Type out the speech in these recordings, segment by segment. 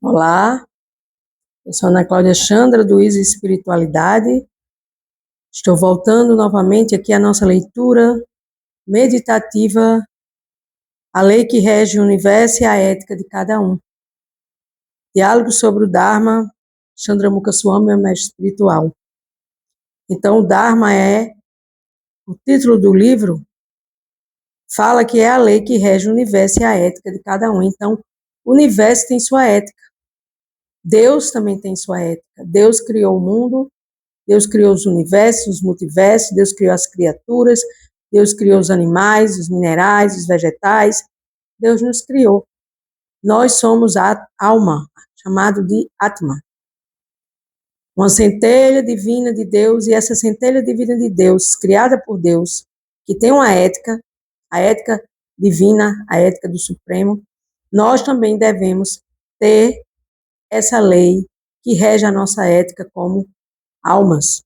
Olá, eu sou Ana Cláudia Chandra, do ISO Espiritualidade. Estou voltando novamente aqui à nossa leitura meditativa, a lei que rege o universo e a ética de cada um. Diálogo sobre o Dharma, Chandramukha Swami, meu mestre espiritual. Então, o Dharma o título do livro, fala que é a lei que rege o universo e a ética de cada um. Então, o universo tem sua ética. Deus também tem sua ética. Deus criou o mundo, Deus criou os universos, os multiversos, Deus criou as criaturas, Deus criou os animais, os minerais, os vegetais, Deus nos criou. Nós somos a alma, chamado de Atma. Uma centelha divina de Deus, e essa centelha divina de Deus, criada por Deus, que tem uma ética, a ética divina, a ética do Supremo, nós também devemos ter essa lei que rege a nossa ética como almas,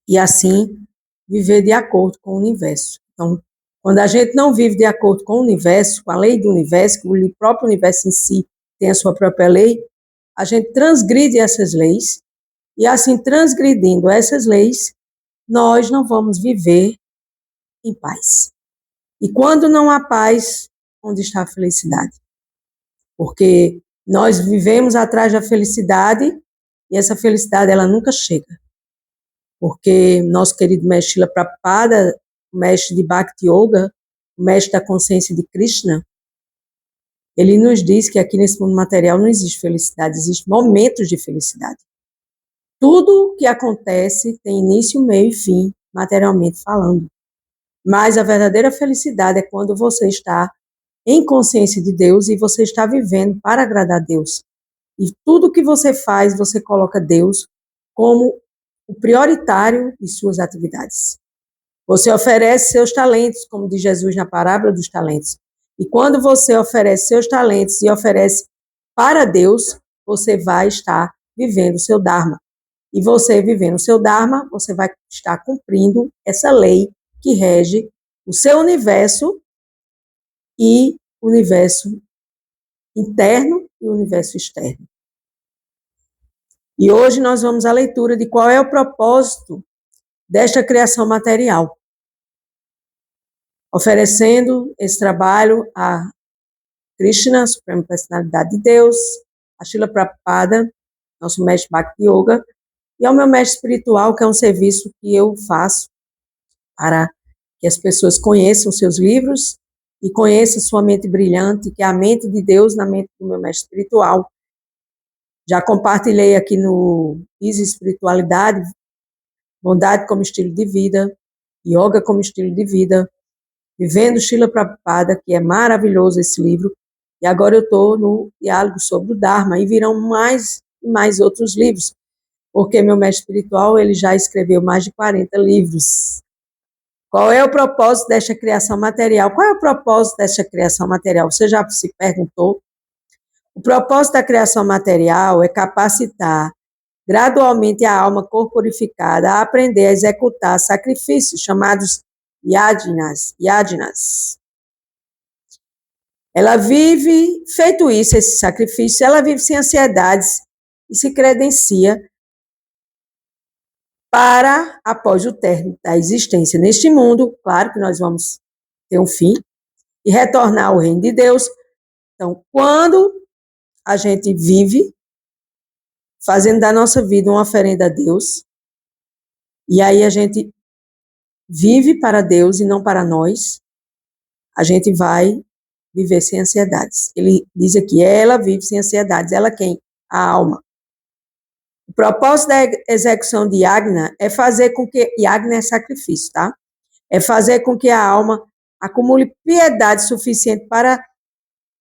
e assim viver de acordo com o universo. Então, quando a gente não vive de acordo com o universo, com a lei do universo, que o próprio universo em si tem a sua própria lei, a gente transgride essas leis, e assim, transgredindo essas leis, nós não vamos viver em paz. E quando não há paz, onde está a felicidade? Porque nós vivemos atrás da felicidade, e essa felicidade, ela nunca chega. Porque nosso querido mestre Srila Prabhupada, o mestre de Bhakti Yoga, o mestre da consciência de Krishna, ele nos diz que aqui nesse mundo material não existe felicidade, existem momentos de felicidade. Tudo que acontece tem início, meio e fim, materialmente falando. Mas a verdadeira felicidade é quando você está em consciência de Deus e você está vivendo para agradar a Deus. E tudo que você faz, você coloca Deus como o prioritário de suas atividades. Você oferece seus talentos, como diz Jesus na parábola dos talentos. E quando você oferece seus talentos e oferece para Deus, você vai estar vivendo o seu Dharma. E você vivendo o seu Dharma, você vai estar cumprindo essa lei que rege o seu universo e o universo interno e o universo externo. E hoje nós vamos à leitura de qual é o propósito desta criação material, oferecendo esse trabalho a Krishna, a Suprema Personalidade de Deus, a Srila Prabhupada, nosso mestre Bhakti Yoga, e ao meu mestre espiritual, que é um serviço que eu faço para que as pessoas conheçam seus livros e conheçam sua mente brilhante, que é a mente de Deus na mente do meu mestre espiritual. Já compartilhei aqui no Easy Espiritualidade, Bondade como estilo de vida, Yoga como estilo de vida, Vivendo Srila Prabhupada, que é maravilhoso esse livro, e agora eu estou no diálogo sobre o Dharma, e virão mais e mais outros livros, porque meu mestre espiritual, ele já escreveu mais de 40 livros. Qual é o propósito desta criação material? Qual é o propósito desta criação material? Você já se perguntou? O propósito da criação material é capacitar gradualmente a alma corporificada a aprender a executar sacrifícios chamados yajnas. Ela vive, feito isso, esse sacrifício, ela vive sem ansiedades e se credencia para, após o término da existência neste mundo, claro que nós vamos ter um fim, e retornar ao reino de Deus. Então, quando a gente vive fazendo da nossa vida uma oferenda a Deus, e aí a gente vive para Deus e não para nós, a gente vai viver sem ansiedades. Ele diz aqui, ela vive sem ansiedades. Ela quem? A alma. O propósito da execução de yagna é fazer com que... Yagna é sacrifício, tá? É fazer com que a alma acumule piedade suficiente para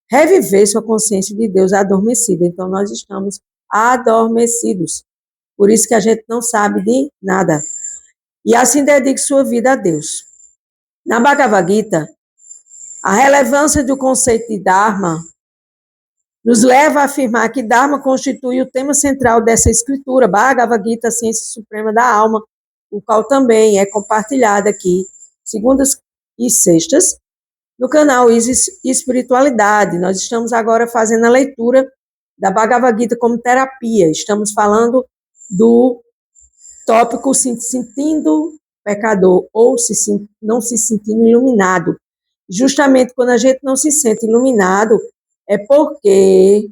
reviver sua consciência de Deus adormecida. Então, nós estamos adormecidos. Por isso que a gente não sabe de nada. E assim dedique sua vida a Deus. Na Bhagavad Gita, a relevância do conceito de Dharma nos leva a afirmar que Dharma constitui o tema central dessa escritura, Bhagavad Gita, a ciência suprema da alma, o qual também é compartilhado aqui, segundas e sextas, no canal Easy Espiritualidade. Nós estamos agora fazendo a leitura da Bhagavad Gita como terapia. Estamos falando do tópico se sentindo pecador ou não se sentindo iluminado. Justamente quando a gente não se sente iluminado, é porque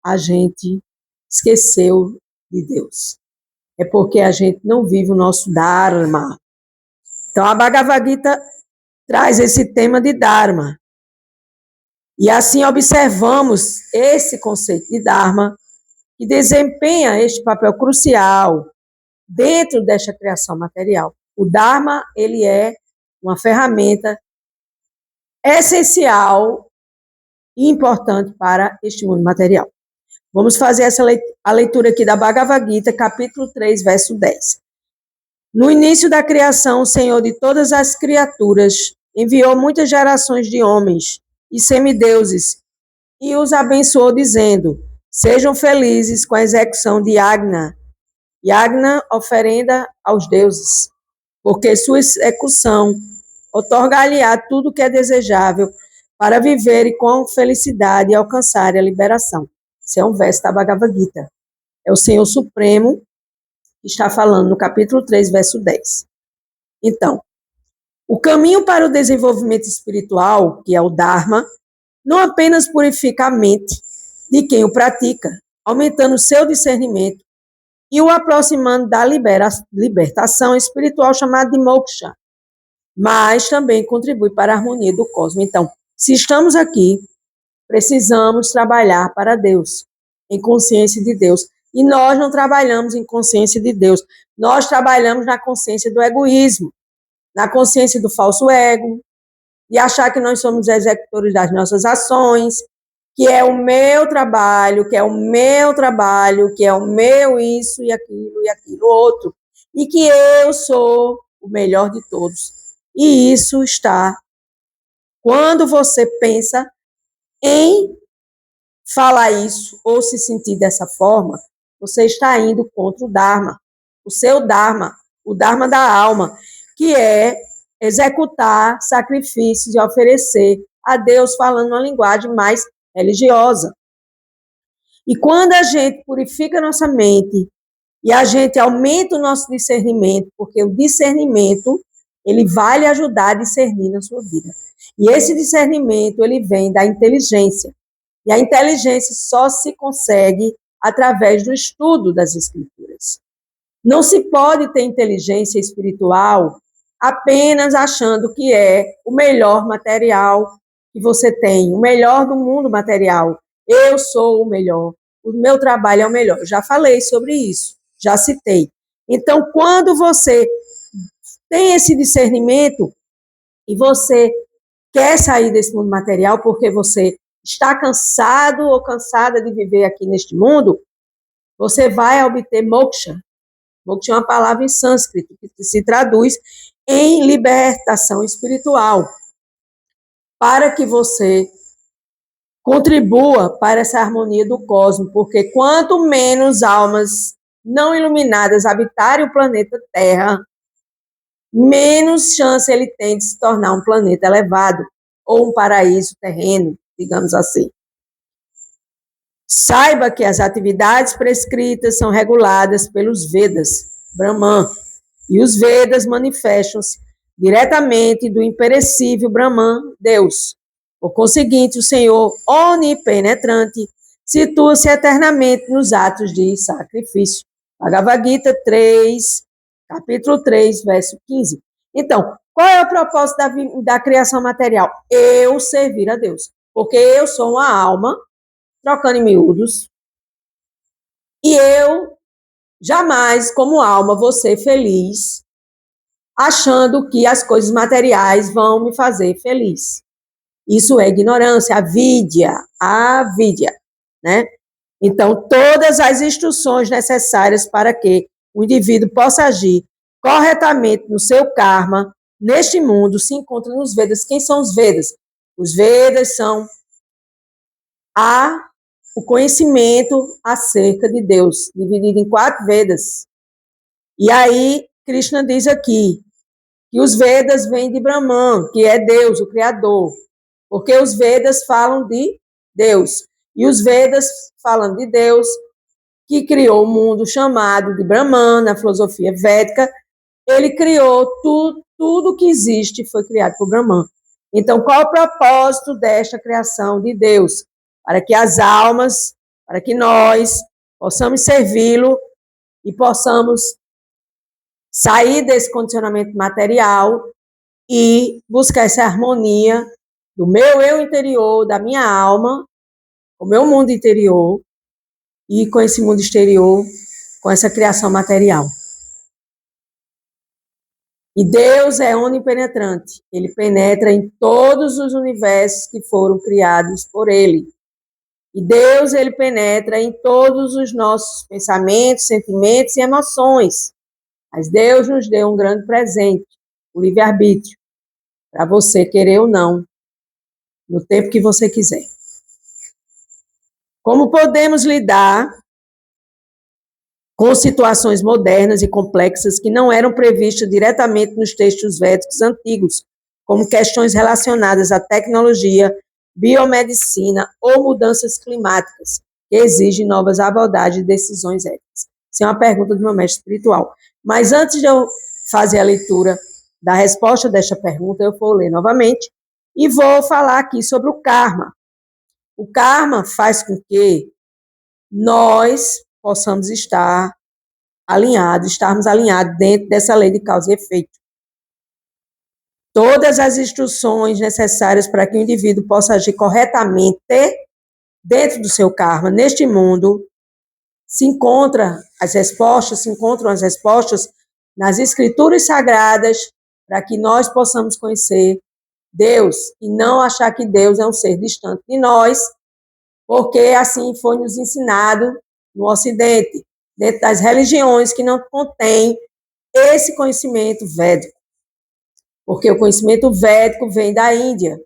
a gente esqueceu de Deus. É porque a gente não vive o nosso Dharma. Então, a Bhagavad Gita traz esse tema de Dharma. E assim observamos esse conceito de Dharma, que desempenha este papel crucial dentro desta criação material. O Dharma, ele é uma ferramenta essencial e importante para este mundo material. Vamos fazer a leitura aqui da Bhagavad Gita, capítulo 3, verso 10. No início da criação, o Senhor de todas as criaturas enviou muitas gerações de homens e semideuses e os abençoou, dizendo: sejam felizes com a execução de Yagna. Yagna, oferenda aos deuses, porque sua execução otorgar-lhe-á tudo o que é desejável para viverem com felicidade e alcançarem a liberação. Esse é um verso da Bhagavad Gita. É o Senhor Supremo que está falando no capítulo 3, verso 10. Então, o caminho para o desenvolvimento espiritual, que é o Dharma, não apenas purifica a mente de quem o pratica, aumentando seu discernimento e o aproximando da libertação espiritual chamada de moksha, mas também contribui para a harmonia do cosmos. Então, se estamos aqui, precisamos trabalhar para Deus, em consciência de Deus. E nós não trabalhamos em consciência de Deus, nós trabalhamos na consciência do egoísmo, na consciência do falso ego, de achar que nós somos executores das nossas ações, que é o meu trabalho, que é o meu trabalho, que é o meu isso e aquilo outro, e que eu sou o melhor de todos. E isso está, quando você pensa em falar isso ou se sentir dessa forma, você está indo contra o Dharma, o seu Dharma, o Dharma da alma, que é executar sacrifícios e oferecer a Deus falando uma linguagem mais religiosa. E quando a gente purifica nossa mente e a gente aumenta o nosso discernimento, porque o discernimento, ele vai lhe ajudar a discernir na sua vida. E esse discernimento, ele vem da inteligência. E a inteligência só se consegue através do estudo das escrituras. Não se pode ter inteligência espiritual apenas achando que é o melhor material que você tem, o melhor do mundo material. Eu sou o melhor, o meu trabalho é o melhor. Já falei sobre isso, já citei. Então, quando você tem esse discernimento e você quer sair desse mundo material porque você está cansado ou cansada de viver aqui neste mundo, você vai obter moksha. Moksha é uma palavra em sânscrito que se traduz em libertação espiritual, para que você contribua para essa harmonia do cosmos, porque quanto menos almas não iluminadas habitarem o planeta Terra, menos chance ele tem de se tornar um planeta elevado, ou um paraíso terreno, digamos assim. Saiba que as atividades prescritas são reguladas pelos Vedas, Brahman, e os Vedas manifestam-se diretamente do imperecível Brahman, Deus. Por conseguinte, o Senhor onipenetrante situa-se eternamente nos atos de sacrifício. Bhagavad Gita 3, capítulo 3, verso 15. Então, qual é o propósito da criação material? Eu servir a Deus, porque eu sou uma alma, trocando em miúdos, e eu jamais, como alma, vou ser feliz achando que as coisas materiais vão me fazer feliz. Isso é ignorância, avidya, né? Então, todas as instruções necessárias para que o indivíduo possa agir corretamente no seu karma, neste mundo, se encontram nos Vedas. Quem são os Vedas? Os Vedas são o conhecimento acerca de Deus, dividido em 4 Vedas. E aí, Krishna diz aqui que os Vedas vêm de Brahman, que é Deus, o Criador, porque os Vedas falam de Deus. E os Vedas, falando de Deus, que criou o mundo chamado de Brahman, na filosofia védica, ele criou tudo que existe foi criado por Brahman. Então, qual o propósito desta criação de Deus? Para que as almas, para que nós possamos servi-lo e possamos sair desse condicionamento material e buscar essa harmonia do meu eu interior, da minha alma, o meu mundo interior e com esse mundo exterior, com essa criação material. E Deus é onipenetrante. Ele penetra em todos os universos que foram criados por Ele. E Deus, Ele penetra em todos os nossos pensamentos, sentimentos e emoções. Mas Deus nos deu um grande presente, o livre-arbítrio, para você querer ou não, no tempo que você quiser. Como podemos lidar com situações modernas e complexas que não eram previstas diretamente nos textos védicos antigos, como questões relacionadas à tecnologia, biomedicina ou mudanças climáticas, que exigem novas abordagens e decisões éticas? Essa é uma pergunta do meu mestre espiritual. Mas antes de eu fazer a leitura da resposta desta pergunta, eu vou ler novamente e vou falar aqui sobre o karma. O karma faz com que nós possamos estarmos alinhados dentro dessa lei de causa e efeito. Todas as instruções necessárias para que o indivíduo possa agir corretamente dentro do seu karma, neste mundo, se encontram as respostas nas escrituras sagradas, para que nós possamos conhecer Deus e não achar que Deus é um ser distante de nós, porque assim foi nos ensinado no Ocidente, dentro das religiões que não contêm esse conhecimento védico. Porque o conhecimento védico vem da Índia.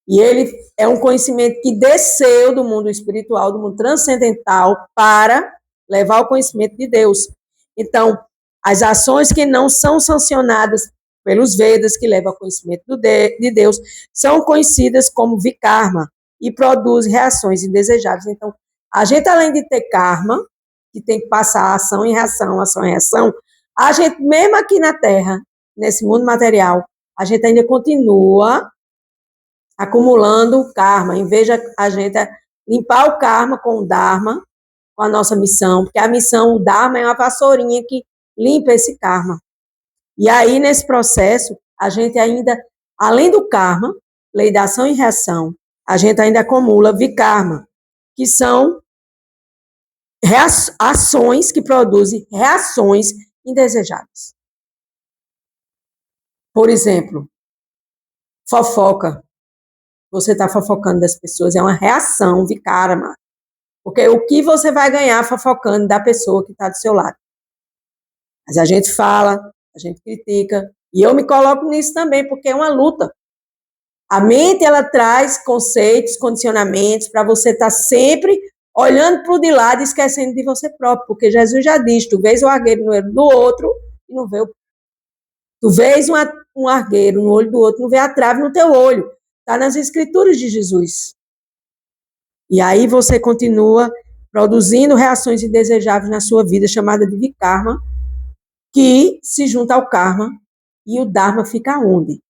E ele é um conhecimento que desceu do mundo espiritual, do mundo transcendental, para levar o conhecimento de Deus. Então, as ações que não são sancionadas pelos Vedas, que levam ao conhecimento de Deus, são conhecidas como vikarma e produzem reações indesejáveis. Então, a gente, além de ter karma, que tem que passar ação e reação, a gente, mesmo aqui na Terra, nesse mundo material, a gente ainda continua acumulando karma, em vez de a gente limpar o karma com o Dharma, com a nossa missão, porque a missão, o Dharma, é uma vassourinha que limpa esse karma. E aí, nesse processo, a gente ainda, além do karma, lei da ação e reação, a gente ainda acumula vikarma, que são ações que produzem reações indesejáveis. Por exemplo, fofoca. Você está fofocando das pessoas, é uma reação de karma. Porque o que você vai ganhar fofocando da pessoa que está do seu lado? Mas a gente fala, a gente critica, e eu me coloco nisso também, porque é uma luta. A mente, ela traz conceitos, condicionamentos, para você estar sempre olhando para o de lado e esquecendo de você próprio, porque Jesus já diz, tu vês o argueiro no olho do outro e não vê o... Tu vês um argueiro no olho do outro, não vê a trave no teu olho. Está nas escrituras de Jesus. E aí você continua produzindo reações indesejáveis na sua vida, chamada de vikarma, que se junta ao karma, e o dharma fica onde?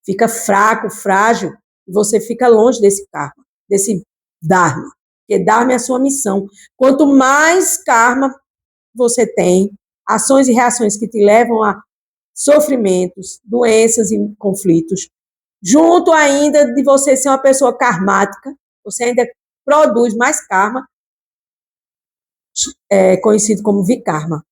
Fica fraco, frágil, e você fica longe desse karma, desse dharma. Porque dharma é a sua missão. Quanto mais karma você tem, ações e reações que te levam a sofrimentos, doenças e conflitos, junto ainda de você ser uma pessoa karmática, você ainda produz mais karma, conhecido como vikarma.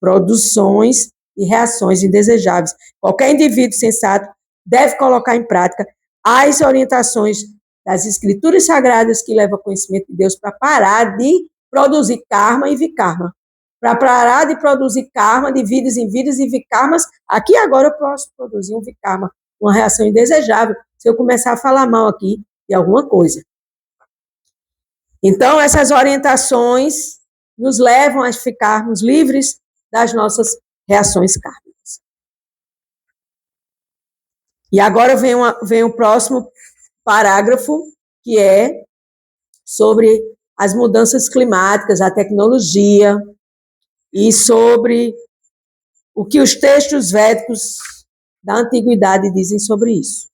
Produções e reações indesejáveis. Qualquer indivíduo sensato deve colocar em prática as orientações das escrituras sagradas que levam ao conhecimento de Deus para parar de produzir karma e vikarma. Para parar de produzir karma de vidas em vidas e vikarmas, aqui agora eu posso produzir um vikarma, uma reação indesejável, se eu começar a falar mal aqui de alguma coisa. Então, essas orientações nos levam a ficarmos livres das nossas reações kármicas. E agora vem o próximo parágrafo, que é sobre as mudanças climáticas, a tecnologia e sobre o que os textos védicos da antiguidade dizem sobre isso.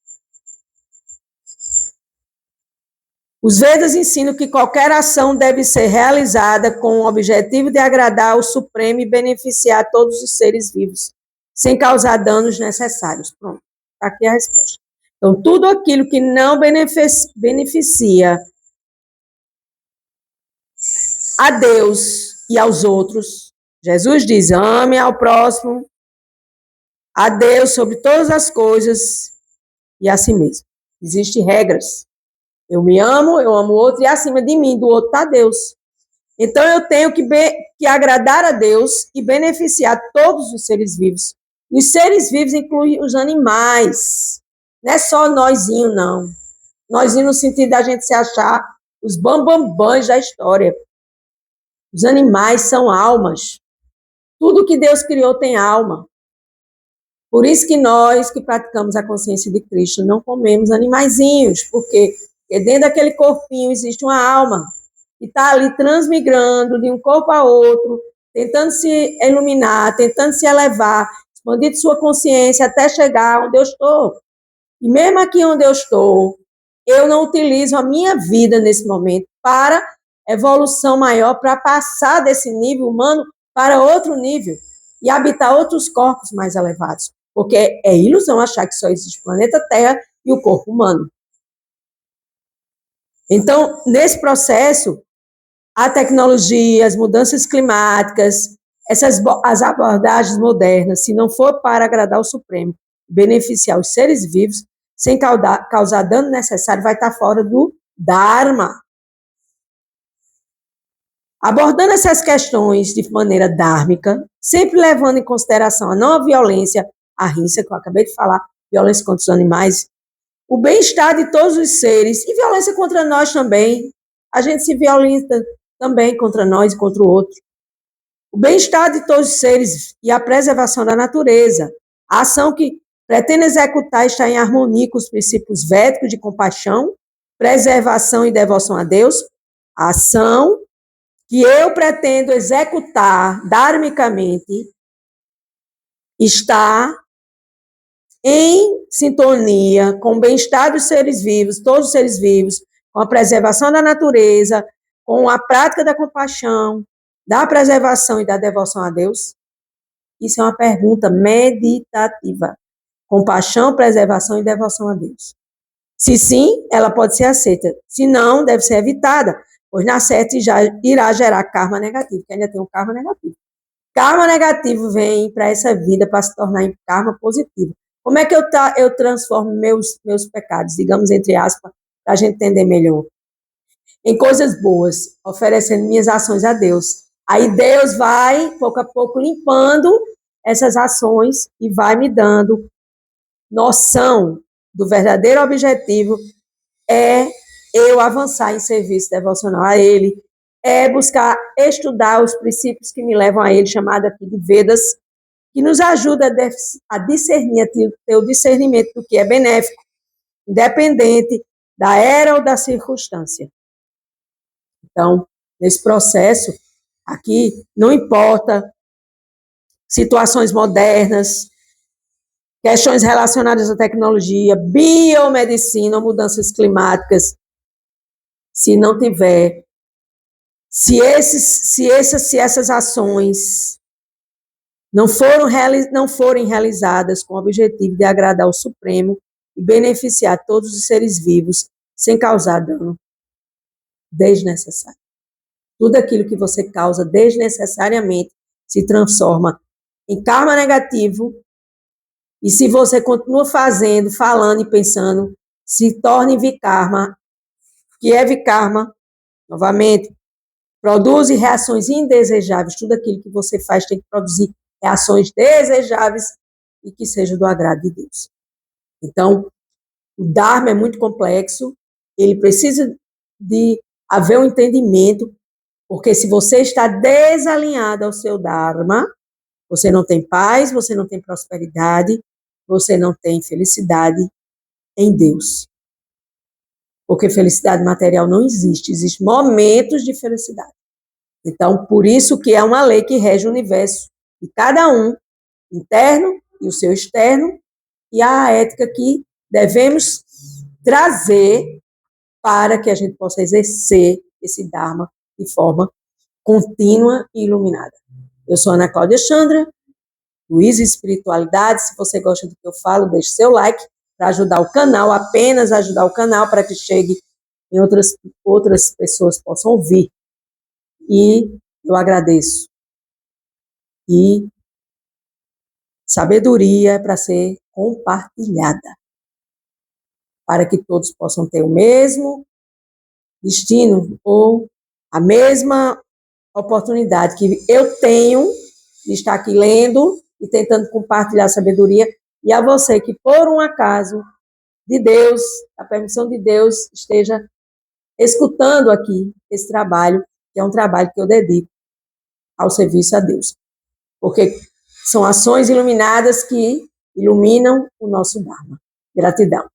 Os Vedas ensinam que qualquer ação deve ser realizada com o objetivo de agradar ao Supremo e beneficiar todos os seres vivos, sem causar danos necessários. Pronto, está aqui a resposta. Então, tudo aquilo que não beneficia a Deus e aos outros, Jesus diz, ame ao próximo, a Deus sobre todas as coisas e a si mesmo. Existem regras. Eu me amo, eu amo o outro, e acima de mim, do outro, está Deus. Então, eu tenho que agradar a Deus e beneficiar todos os seres vivos. E os seres vivos incluem os animais. Não é só nósinho, não. Nósinho no sentido da gente se achar os bambambãs da história. Os animais são almas. Tudo que Deus criou tem alma. Por isso que nós, que praticamos a consciência de Cristo, não comemos animaizinhos, porque dentro daquele corpinho existe uma alma que está ali transmigrando de um corpo a outro, tentando se iluminar, tentando se elevar, expandir sua consciência até chegar onde eu estou. E mesmo aqui onde eu estou, eu não utilizo a minha vida nesse momento para evolução maior, para passar desse nível humano para outro nível e habitar outros corpos mais elevados. Porque é ilusão achar que só existe o planeta Terra e o corpo humano. Então, nesse processo, a tecnologia, as mudanças climáticas, as abordagens modernas, se não for para agradar o Supremo, beneficiar os seres vivos, sem causar dano necessário, vai estar fora do Dharma. Abordando essas questões de maneira dármica, sempre levando em consideração a não violência, a rinça, que eu acabei de falar, violência contra os animais, o bem-estar de todos os seres, e violência contra nós também. A gente se violenta também contra nós e contra o outro. O bem-estar de todos os seres e a preservação da natureza. A ação que pretende executar está em harmonia com os princípios védicos de compaixão, preservação e devoção a Deus. A ação que eu pretendo executar dharmicamente está em sintonia com o bem-estar dos seres vivos, todos os seres vivos, com a preservação da natureza, com a prática da compaixão, da preservação e da devoção a Deus? Isso é uma pergunta meditativa. Compaixão, preservação e devoção a Deus. Se sim, ela pode ser aceita. Se não, deve ser evitada, pois na certa já irá gerar karma negativo, que ainda tem um karma negativo. Karma negativo vem para essa vida para se tornar em karma positivo. Como é que eu transformo meus pecados, digamos, entre aspas, para a gente entender melhor? Em coisas boas, oferecendo minhas ações a Deus. Aí Deus vai, pouco a pouco, limpando essas ações e vai me dando noção do verdadeiro objetivo é eu avançar em serviço devocional a Ele, é buscar estudar os princípios que me levam a Ele, chamado aqui de Vedas, que nos ajuda a discernir, a ter o discernimento do que é benéfico, independente da era ou da circunstância. Então, nesse processo, aqui, não importa situações modernas, questões relacionadas à tecnologia, biomedicina ou mudanças climáticas, se não tiver, se essas ações não forem realizadas com o objetivo de agradar o Supremo e beneficiar todos os seres vivos sem causar dano desnecessário. Tudo aquilo que você causa desnecessariamente se transforma em karma negativo, e se você continua fazendo, falando e pensando, se torna em vikarma, que é vikarma, novamente, produz reações indesejáveis. Tudo aquilo que você faz tem que produzir reações desejáveis e que seja do agrado de Deus. Então, o Dharma é muito complexo, ele precisa de haver um entendimento, porque se você está desalinhado ao seu Dharma, você não tem paz, você não tem prosperidade, você não tem felicidade em Deus. Porque felicidade material não existe, existem momentos de felicidade. Então, por isso que é uma lei que rege o universo de cada um, interno e o seu externo, e a ética que devemos trazer para que a gente possa exercer esse Dharma de forma contínua e iluminada. Eu sou Ana Cláudia Chandra, Luiz Espiritualidade. Se você gosta do que eu falo, deixe seu like para ajudar o canal, apenas ajudar o canal para que chegue em outras pessoas possam ouvir. E eu agradeço. E sabedoria é para ser compartilhada, para que todos possam ter o mesmo destino ou a mesma oportunidade que eu tenho de estar aqui lendo e tentando compartilhar a sabedoria, e a você que, por um acaso de Deus, a permissão de Deus, esteja escutando aqui esse trabalho, que é um trabalho que eu dedico ao serviço a Deus. Porque são ações iluminadas que iluminam o nosso Dharma. Gratidão.